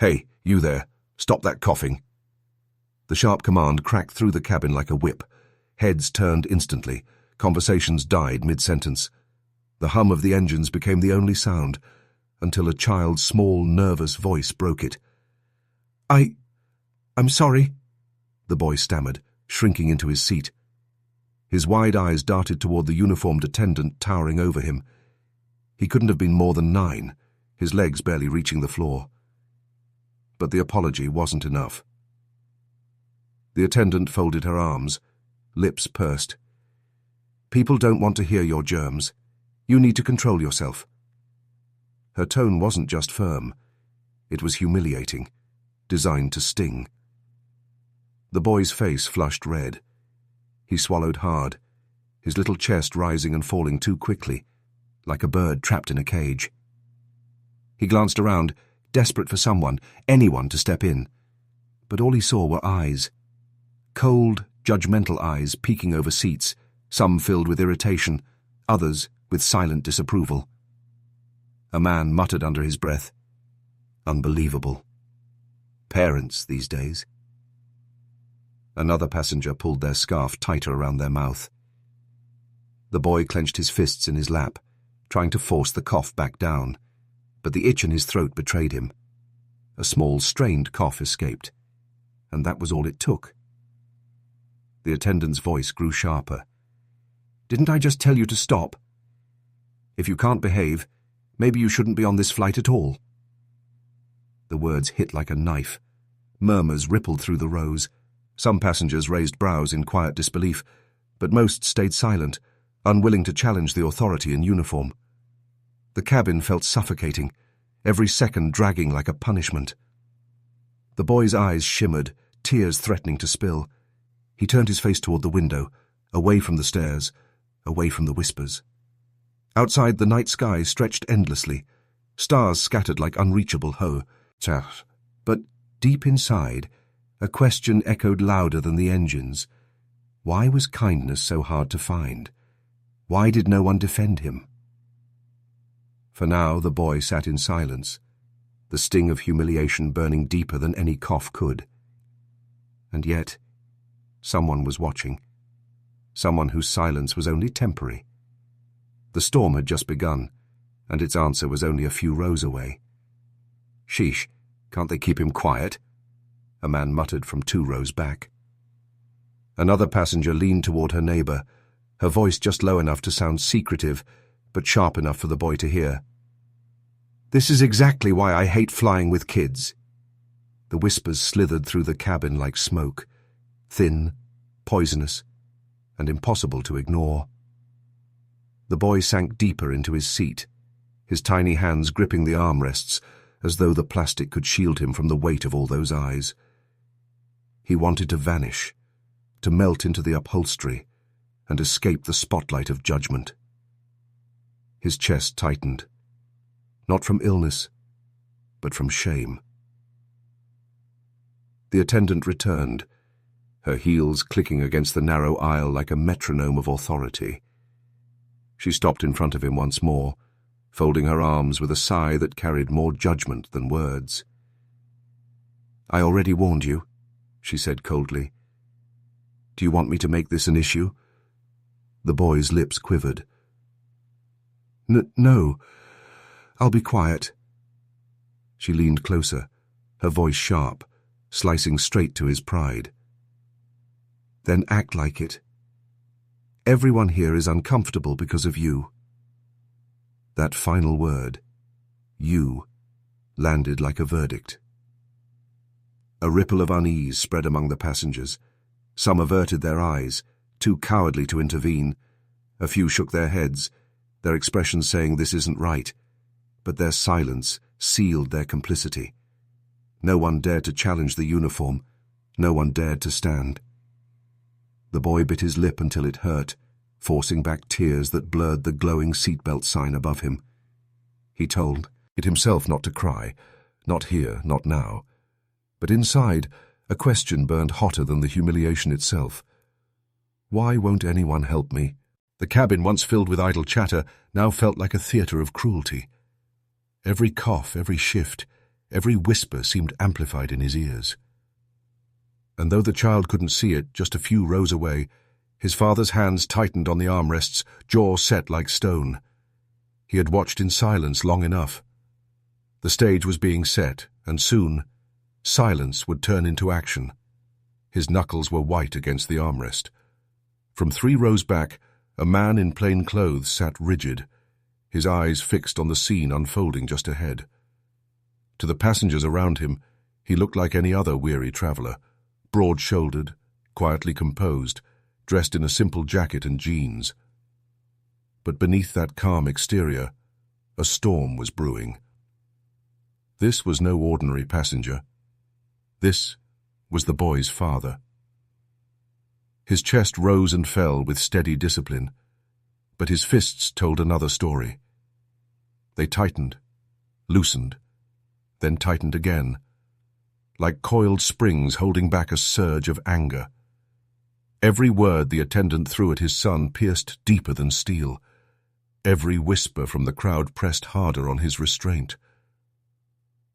"Hey, you there, stop that coughing." The sharp command cracked through the cabin like a whip. Heads turned instantly. Conversations died mid-sentence. The hum of the engines became the only sound, until a child's small, nervous voice broke it. I'm sorry," the boy stammered, shrinking into his seat. His wide eyes darted toward the uniformed attendant towering over him. He couldn't have been more than 9, his legs barely reaching the floor. But the apology wasn't enough. The attendant folded her arms, lips pursed. "People don't want to hear your germs. You need to control yourself." Her tone wasn't just firm. It was humiliating, designed to sting. The boy's face flushed red. He swallowed hard, his little chest rising and falling too quickly, like a bird trapped in a cage. He glanced around, desperate for someone, anyone to step in. But all he saw were eyes. Cold, judgmental eyes peeking over seats, some filled with irritation, others with silent disapproval. A man muttered under his breath, "Unbelievable. Parents these days." Another passenger pulled their scarf tighter around their mouth. The boy clenched his fists in his lap, trying to force the cough back down, but the itch in his throat betrayed him. A small, strained cough escaped, and that was all it took. The attendant's voice grew sharper. "Didn't I just tell you to stop? If you can't behave, maybe you shouldn't be on this flight at all." The words hit like a knife. Murmurs rippled through the rows. Some passengers raised brows in quiet disbelief, but most stayed silent, unwilling to challenge the authority in uniform. The cabin felt suffocating, every second dragging like a punishment. The boy's eyes shimmered, tears threatening to spill. He turned his face toward the window, away from the stairs, away from the whispers. Outside, the night sky stretched endlessly, stars scattered like unreachable hoe. But deep inside, a question echoed louder than the engines. Why was kindness so hard to find? Why did no one defend him? For now, the boy sat in silence, the sting of humiliation burning deeper than any cough could. And yet, someone was watching. Someone whose silence was only temporary. The storm had just begun, and its answer was only a few rows away. "Sheesh, can't they keep him quiet?" a man muttered from 2 rows back. Another passenger leaned toward her neighbor, her voice just low enough to sound secretive, but sharp enough for the boy to hear. "This is exactly why I hate flying with kids." The whispers slithered through the cabin like smoke, thin, poisonous, and impossible to ignore. The boy sank deeper into his seat, his tiny hands gripping the armrests as though the plastic could shield him from the weight of all those eyes. He wanted to vanish, to melt into the upholstery and escape the spotlight of judgment. His chest tightened, not from illness, but from shame. The attendant returned, her heels clicking against the narrow aisle like a metronome of authority. She stopped in front of him once more, folding her arms with a sigh that carried more judgment than words. "I already warned you," she said coldly. "Do you want me to make this an issue?" The boy's lips quivered. No. I'll be quiet." She leaned closer, her voice sharp, slicing straight to his pride. "Then act like it. Everyone here is uncomfortable because of you." That final word, "you," landed like a verdict. A ripple of unease spread among the passengers. Some averted their eyes, too cowardly to intervene. A few shook their heads, their expressions saying this isn't right, but their silence sealed their complicity. No one dared to challenge the uniform, no one dared to stand. The boy bit his lip until it hurt, forcing back tears that blurred the glowing seatbelt sign above him. He told it himself not to cry, not here, not now. But inside, a question burned hotter than the humiliation itself. Why won't anyone help me? The cabin, once filled with idle chatter, now felt like a theater of cruelty. Every cough, every shift, Every whisper seemed amplified in his ears. And though the child couldn't see it, just a few rows away, his father's hands tightened on the armrests, jaw set like stone. He had watched in silence long enough. The stage was being set, and soon, silence would turn into action. His knuckles were white against the armrest. From 3 rows back, a man in plain clothes sat rigid, his eyes fixed on the scene unfolding just ahead. To the passengers around him, he looked like any other weary traveler, broad-shouldered, quietly composed, dressed in a simple jacket and jeans. But beneath that calm exterior, a storm was brewing. This was no ordinary passenger. This was the boy's father. His chest rose and fell with steady discipline, but his fists told another story. They tightened, loosened, then tightened again, like coiled springs holding back a surge of anger. Every word the attendant threw at his son pierced deeper than steel. Every whisper from the crowd pressed harder on his restraint.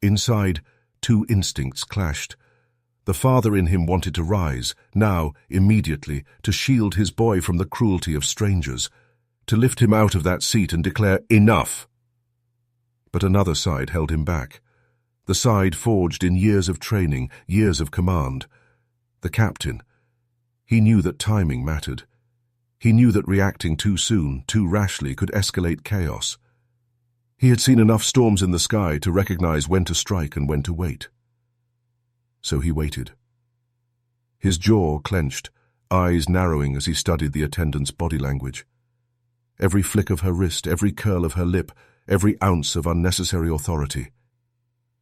Inside, 2 instincts clashed. The father in him wanted to rise, now, immediately, to shield his boy from the cruelty of strangers, to lift him out of that seat and declare, "Enough!" But another side held him back. The side forged in years of training, years of command. The captain. He knew that timing mattered. He knew that reacting too soon, too rashly, could escalate chaos. He had seen enough storms in the sky to recognize when to strike and when to wait. So he waited. His jaw clenched, eyes narrowing as he studied the attendant's body language. Every flick of her wrist, every curl of her lip, every ounce of unnecessary authority.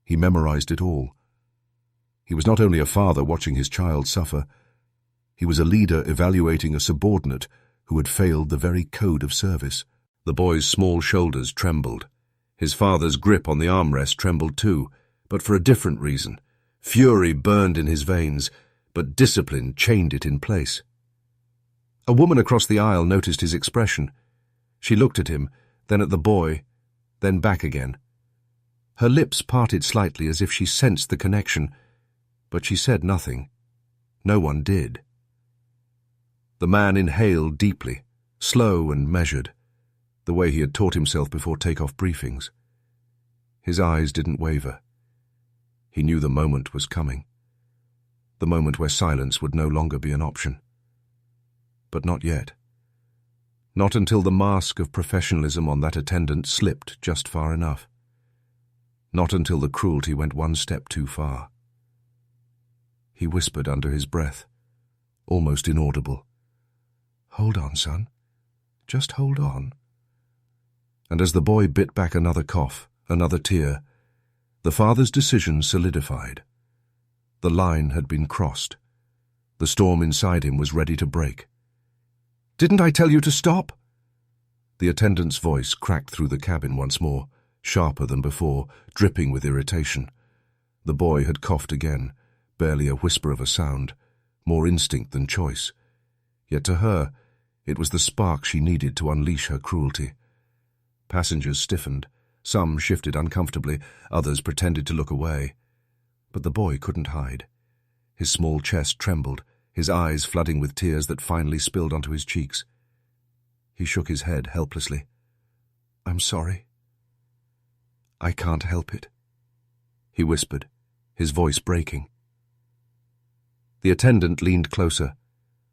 He memorized it all. He was not only a father watching his child suffer, he was a leader evaluating a subordinate who had failed the very code of service. The boy's small shoulders trembled. His father's grip on the armrest trembled too, but for a different reason. Fury burned in his veins, but discipline chained it in place. A woman across the aisle noticed his expression. She looked at him, then at the boy, then back again. Her lips parted slightly as if she sensed the connection, but she said nothing. No one did. The man inhaled deeply, slow and measured, the way he had taught himself before take-off briefings. His eyes didn't waver. He knew the moment was coming, the moment where silence would no longer be an option. But not yet. Not until the mask of professionalism on that attendant slipped just far enough. Not until the cruelty went one step too far. He whispered under his breath, almost inaudible, "Hold on, son. Just hold on." And as the boy bit back another cough, another tear, the father's decision solidified. The line had been crossed. The storm inside him was ready to break. "Didn't I tell you to stop?" The attendant's voice cracked through the cabin once more, sharper than before, dripping with irritation. The boy had coughed again, barely a whisper of a sound, more instinct than choice. Yet to her, it was the spark she needed to unleash her cruelty. Passengers stiffened. Some shifted uncomfortably, others pretended to look away. But the boy couldn't hide. His small chest trembled, his eyes flooding with tears that finally spilled onto his cheeks. He shook his head helplessly. "I'm sorry. I can't help it," he whispered, his voice breaking. The attendant leaned closer,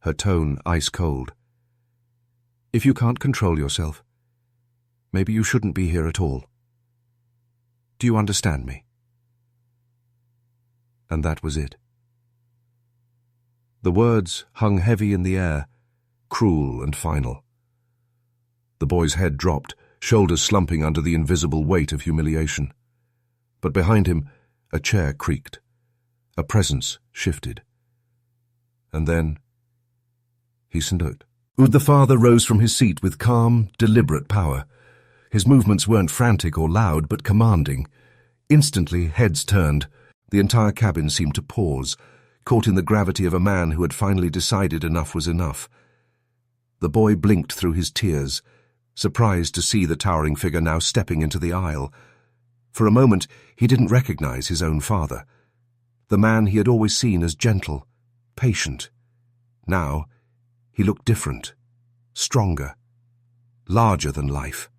her tone ice-cold. "If you can't control yourself, maybe you shouldn't be here at all. Do you understand me?" And that was it. The words hung heavy in the air, cruel and final. The boy's head dropped, shoulders slumping under the invisible weight of humiliation. But behind him, a chair creaked. A presence shifted. And then he snooked. The father rose from his seat with calm, deliberate power. His movements weren't frantic or loud, but commanding. Instantly, heads turned. The entire cabin seemed to pause, caught in the gravity of a man who had finally decided enough was enough. The boy blinked through his tears, surprised to see the towering figure now stepping into the aisle. For a moment, he didn't recognize his own father, the man he had always seen as gentle, patient. Now, he looked different, stronger, larger than life.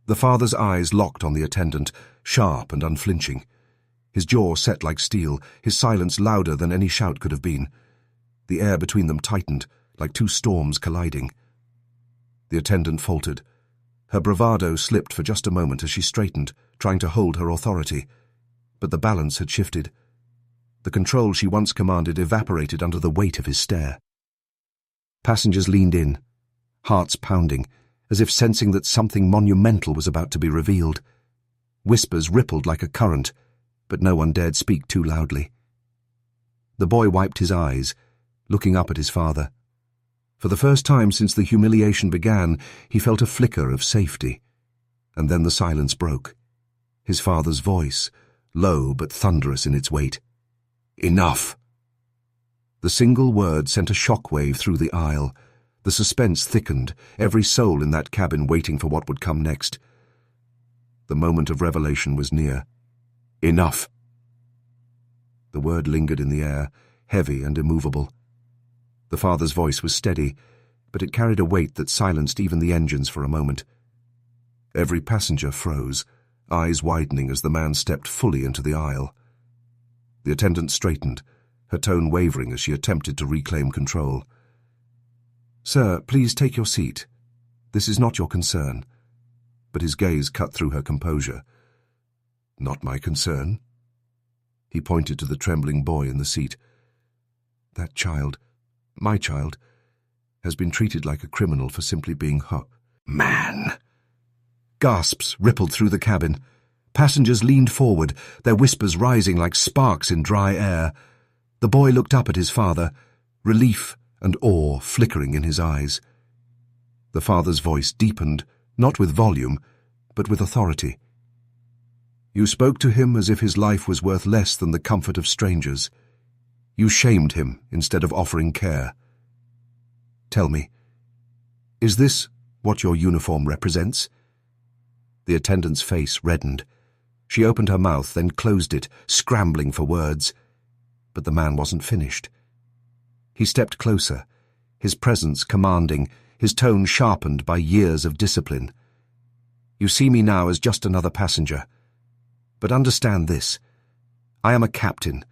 The father's eyes locked on the attendant, sharp and unflinching. His jaw set like steel, his silence louder than any shout could have been. The air between them tightened, like two storms colliding. The attendant faltered. Her bravado slipped for just a moment as she straightened, trying to hold her authority. But the balance had shifted. The control she once commanded evaporated under the weight of his stare. Passengers leaned in, hearts pounding, as if sensing that something monumental was about to be revealed. Whispers rippled like a current, but no one dared speak too loudly. The boy wiped his eyes, looking up at his father. For the first time since the humiliation began, he felt a flicker of safety. And then the silence broke. His father's voice, low but thunderous in its weight. "Enough!" The single word sent a shockwave through the aisle. The suspense thickened, every soul in that cabin waiting for what would come next. The moment of revelation was near. "Enough!" The word lingered in the air, heavy and immovable. The father's voice was steady, but it carried a weight that silenced even the engines for a moment. Every passenger froze, eyes widening as the man stepped fully into the aisle. The attendant straightened, her tone wavering as she attempted to reclaim control. "Sir, please take your seat. This is not your concern." But his gaze cut through her composure. "Not my concern?" He pointed to the trembling boy in the seat. "That child, my child, has been treated like a criminal for simply being Man!" Gasps rippled through the cabin. Passengers leaned forward, their whispers rising like sparks in dry air. The boy looked up at his father, relief and awe flickering in his eyes. The father's voice deepened, not with volume, but with authority. "You spoke to him as if his life was worth less than the comfort of strangers. You shamed him instead of offering care. Tell me, is this what your uniform represents?" The attendant's face reddened. She opened her mouth, then closed it, scrambling for words. But the man wasn't finished. He stepped closer, his presence commanding, his tone sharpened by years of discipline. "You see me now as just another passenger. But understand this. I am a captain.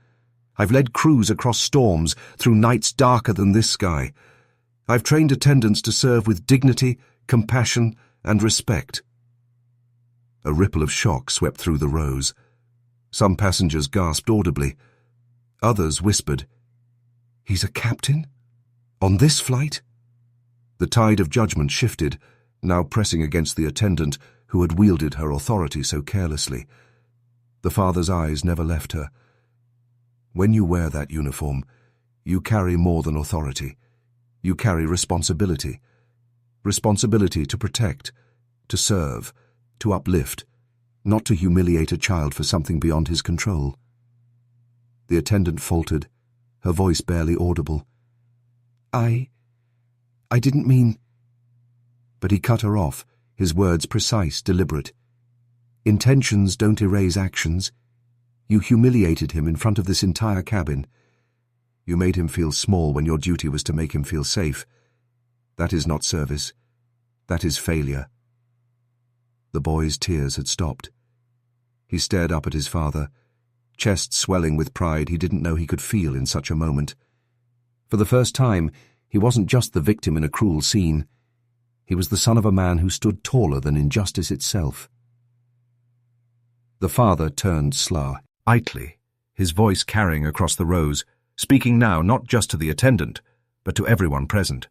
I've led crews across storms, through nights darker than this sky. I've trained attendants to serve with dignity, compassion, and respect." A ripple of shock swept through the rows. Some passengers gasped audibly. Others whispered, "He's a captain? On this flight?" The tide of judgment shifted, now pressing against the attendant who had wielded her authority so carelessly. The father's eyes never left her. "When you wear that uniform, you carry more than authority. You carry responsibility. Responsibility to protect, to serve, to uplift, not to humiliate a child for something beyond his control." The attendant faltered, her voice barely audible. I didn't mean—" But he cut her off, his words precise, deliberate. "Intentions don't erase actions. You humiliated him in front of this entire cabin. You made him feel small when your duty was to make him feel safe. That is not service. That is failure." The boy's tears had stopped. He stared up at his father, chest swelling with pride he didn't know he could feel in such a moment. For the first time, he wasn't just the victim in a cruel scene. He was the son of a man who stood taller than injustice itself. The father turned slightly, his voice carrying across the rows, speaking now not just to the attendant, but to everyone present.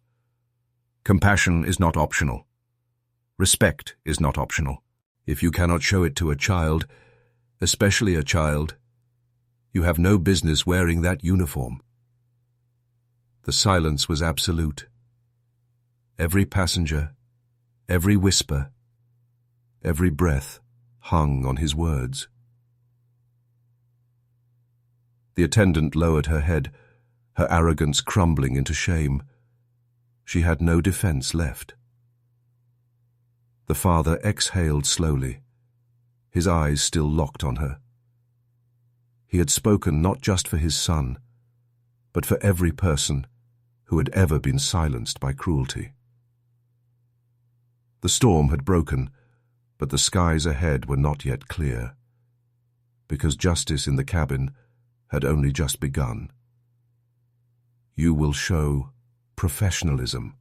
"Compassion is not optional. Respect is not optional. If you cannot show it to a child, especially a child, you have no business wearing that uniform." The silence was absolute. Every passenger, every whisper, every breath hung on his words. The attendant lowered her head, her arrogance crumbling into shame. She had no defense left. The father exhaled slowly, his eyes still locked on her. He had spoken not just for his son, but for every person who had ever been silenced by cruelty. The storm had broken, but the skies ahead were not yet clear, because justice in the cabin had only just begun. You will show professionalism,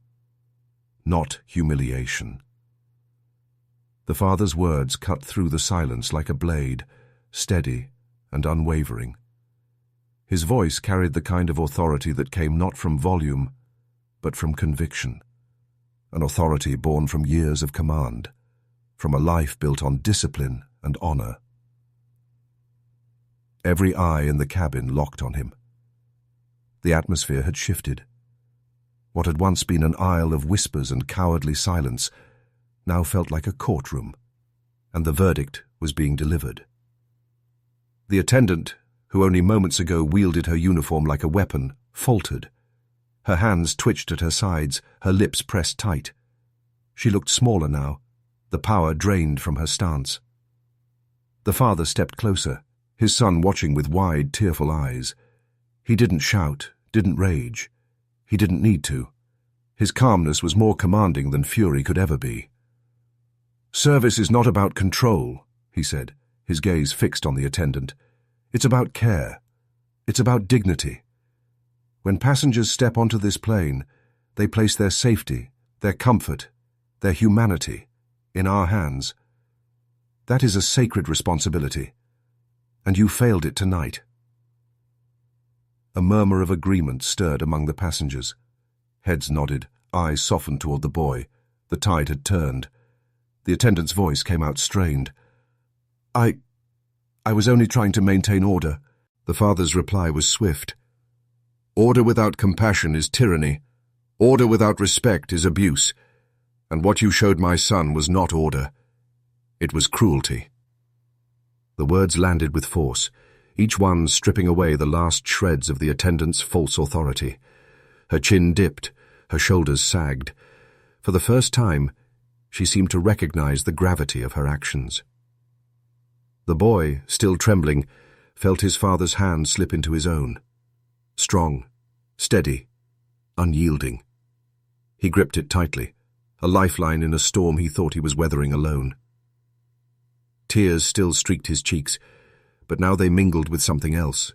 not humiliation. The father's words cut through the silence like a blade, steady and unwavering. His voice carried the kind of authority that came not from volume, but from conviction, an authority born from years of command, from a life built on discipline and honor. Every eye in the cabin locked on him. The atmosphere had shifted. What had once been an aisle of whispers and cowardly silence now felt like a courtroom, and the verdict was being delivered. The attendant, who only moments ago wielded her uniform like a weapon, faltered. Her hands twitched at her sides, her lips pressed tight. She looked smaller now, the power drained from her stance. The father stepped closer, his son watching with wide, tearful eyes. He didn't shout, didn't rage. He didn't need to. His calmness was more commanding than fury could ever be. "Service is not about control," he said, his gaze fixed on the attendant. "It's about care. It's about dignity. When passengers step onto this plane, they place their safety, their comfort, their humanity in our hands. That is a sacred responsibility, and you failed it tonight." A murmur of agreement stirred among the passengers. Heads nodded, eyes softened toward the boy. The tide had turned. The attendant's voice came out strained. I was only trying to maintain order." The father's reply was swift. "Order without compassion is tyranny. Order without respect is abuse. And what you showed my son was not order. It was cruelty." The words landed with force, each one stripping away the last shreds of the attendant's false authority. Her chin dipped, her shoulders sagged. For the first time, she seemed to recognize the gravity of her actions. The boy, still trembling, felt his father's hand slip into his own. Strong, steady, unyielding. He gripped it tightly, a lifeline in a storm he thought he was weathering alone. Tears still streaked his cheeks, but now they mingled with something else.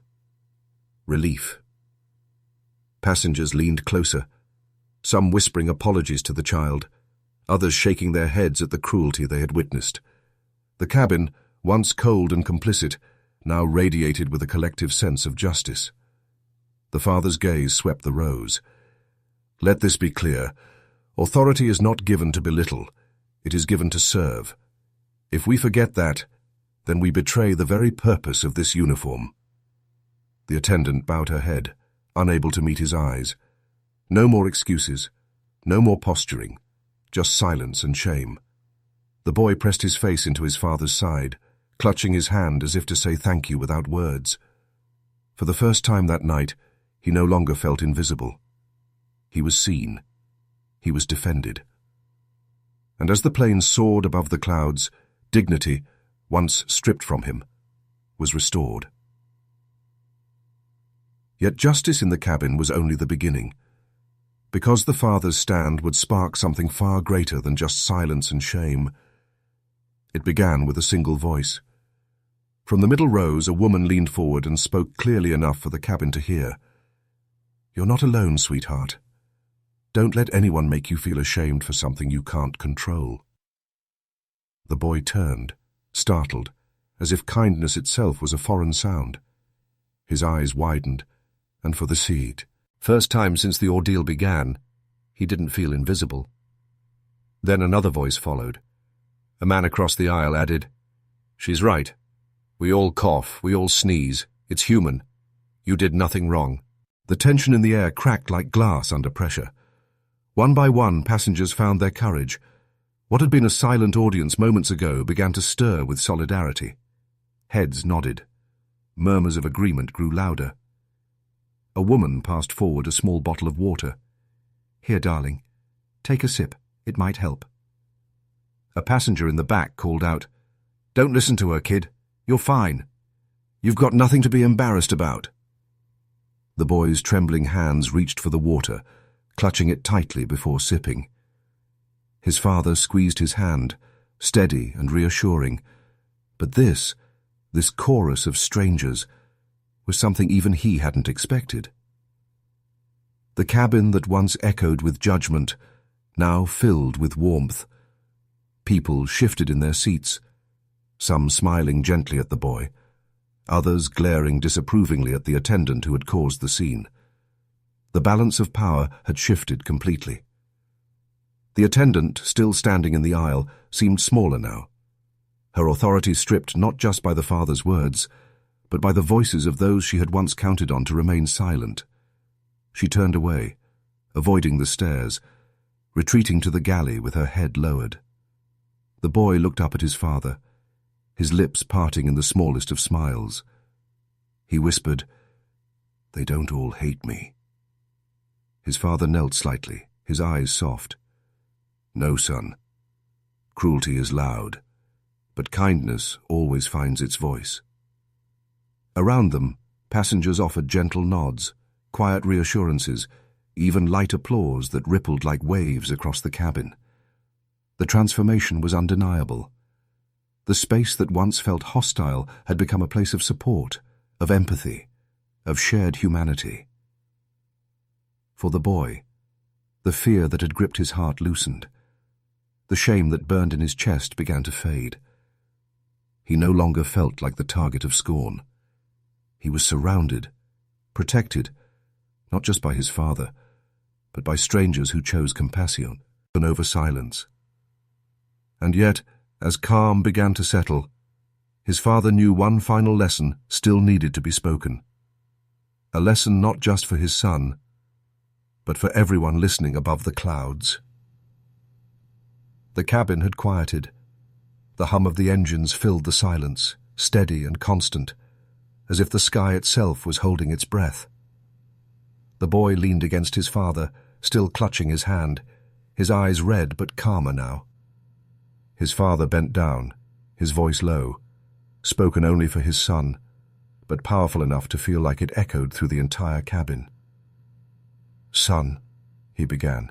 Relief. Passengers leaned closer, some whispering apologies to the child, others shaking their heads at the cruelty they had witnessed. The cabin, once cold and complicit, now radiated with a collective sense of justice. The father's gaze swept the rows. "Let this be clear. Authority is not given to belittle. It is given to serve. If we forget that, then we betray the very purpose of this uniform." The attendant bowed her head, unable to meet his eyes. No more excuses, no more posturing, just silence and shame. The boy pressed his face into his father's side, clutching his hand as if to say thank you without words. For the first time that night, he no longer felt invisible. He was seen. He was defended. And as the plane soared above the clouds, dignity, once stripped from him, was restored. Yet justice in the cabin was only the beginning. Because the father's stand would spark something far greater than just silence and shame. It began with a single voice. From the middle rows, a woman leaned forward and spoke clearly enough for the cabin to hear. "You're not alone, sweetheart. Don't let anyone make you feel ashamed for something you can't control." The boy turned, startled, as if kindness itself was a foreign sound. His eyes widened, and for the seed. First time since the ordeal began, he didn't feel invisible. Then another voice followed. A man across the aisle added, "She's right. We all cough, we all sneeze. It's human. You did nothing wrong." The tension in the air cracked like glass under pressure. One by one, passengers found their courage. What had been a silent audience moments ago began to stir with solidarity. Heads nodded. Murmurs of agreement grew louder. A woman passed forward a small bottle of water. "Here, darling. Take a sip. It might help." A passenger in the back called out, Don't listen to her, kid. You're fine. You've got nothing to be embarrassed about. The boy's trembling hands reached for the water, clutching it tightly before sipping. His father squeezed his hand, steady and reassuring. But this chorus of strangers, was something even he hadn't expected. The cabin that once echoed with judgment now filled with warmth. People shifted in their seats, some smiling gently at the boy, others glaring disapprovingly at the attendant who had caused the scene. The balance of power had shifted completely. The attendant, still standing in the aisle, seemed smaller now, her authority stripped not just by the father's words, but by the voices of those she had once counted on to remain silent. She turned away, avoiding the stairs, retreating to the galley with her head lowered. The boy looked up at his father, his lips parting in the smallest of smiles. He whispered, "They don't all hate me." His father knelt slightly, his eyes soft. "No, son. Cruelty is loud, but kindness always finds its voice." Around them, passengers offered gentle nods, quiet reassurances, even light applause that rippled like waves across the cabin. The transformation was undeniable. The space that once felt hostile had become a place of support, of empathy, of shared humanity. For the boy, the fear that had gripped his heart loosened. The shame that burned in his chest began to fade. He no longer felt like the target of scorn. He was surrounded, protected, not just by his father, but by strangers who chose compassion over silence. And yet, as calm began to settle, his father knew one final lesson still needed to be spoken. A lesson not just for his son, but for everyone listening above the clouds. The cabin had quieted. The hum of the engines filled the silence, steady and constant, as if the sky itself was holding its breath. The boy leaned against his father, still clutching his hand, his eyes red but calmer now. His father bent down, his voice low, spoken only for his son, but powerful enough to feel like it echoed through the entire cabin. "Son," he began,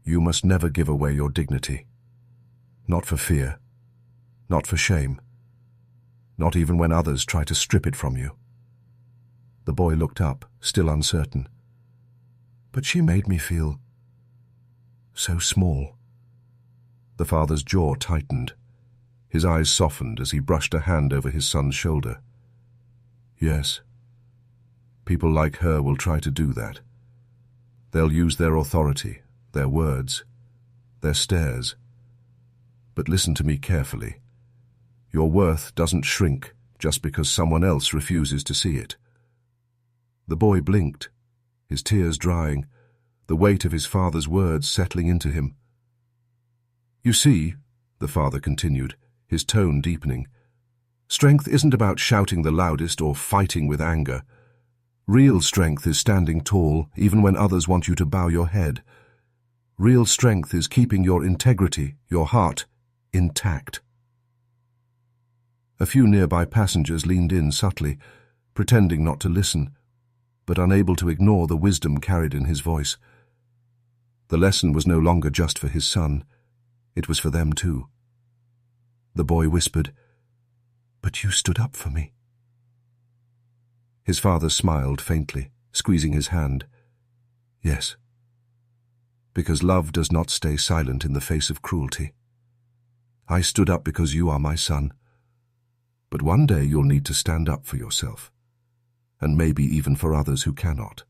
"you must never give away your dignity. Not for fear, not for shame, not even when others try to strip it from you." The boy looked up, still uncertain. "But she made me feel so small." The father's jaw tightened. His eyes softened as he brushed a hand over his son's shoulder. "Yes, people like her will try to do that. They'll use their authority, their words, their stares. But listen to me carefully. Your worth doesn't shrink just because someone else refuses to see it." The boy blinked, his tears drying, the weight of his father's words settling into him. "You see," the father continued, his tone deepening, "strength isn't about shouting the loudest or fighting with anger. Real strength is standing tall even when others want you to bow your head. Real strength is keeping your integrity, your heart, intact." A few nearby passengers leaned in subtly, pretending not to listen, but unable to ignore the wisdom carried in his voice. The lesson was no longer just for his son. It was for them too. The boy whispered, "But you stood up for me." His father smiled faintly, squeezing his hand. "Yes, because love does not stay silent in the face of cruelty. I stood up because you are my son. But one day you'll need to stand up for yourself, and maybe even for others who cannot.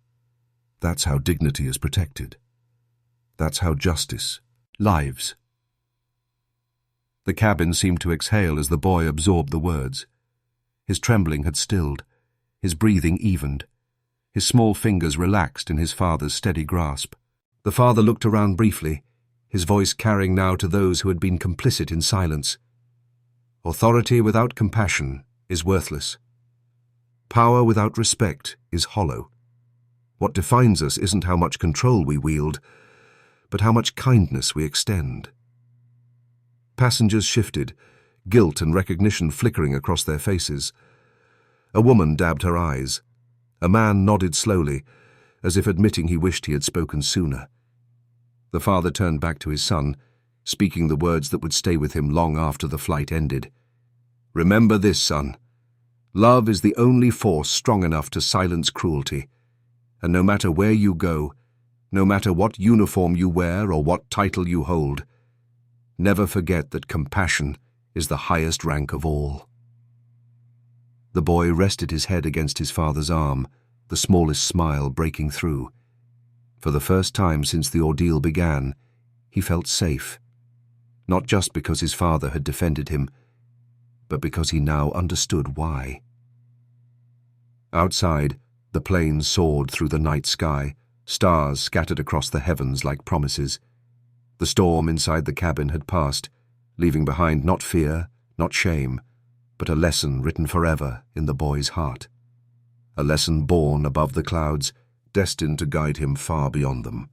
That's how dignity is protected. That's how justice lives." The cabin seemed to exhale as the boy absorbed the words. His trembling had stilled, his breathing evened, his small fingers relaxed in his father's steady grasp. The father looked around briefly, his voice carrying now to those who had been complicit in silence. "Authority without compassion is worthless. Power without respect is hollow. What defines us isn't how much control we wield, but how much kindness we extend." Passengers shifted, guilt and recognition flickering across their faces. A woman dabbed her eyes. A man nodded slowly, as if admitting he wished he had spoken sooner. The father turned back to his son, speaking the words that would stay with him long after the flight ended. "Remember this, son. Love is the only force strong enough to silence cruelty. And no matter where you go, no matter what uniform you wear or what title you hold, never forget that compassion is the highest rank of all." The boy rested his head against his father's arm, the smallest smile breaking through. For the first time since the ordeal began, he felt safe. Not just because his father had defended him, but because he now understood why. Outside, the plane soared through the night sky, stars scattered across the heavens like promises. The storm inside the cabin had passed, leaving behind not fear, not shame, but a lesson written forever in the boy's heart. A lesson born above the clouds, destined to guide him far beyond them.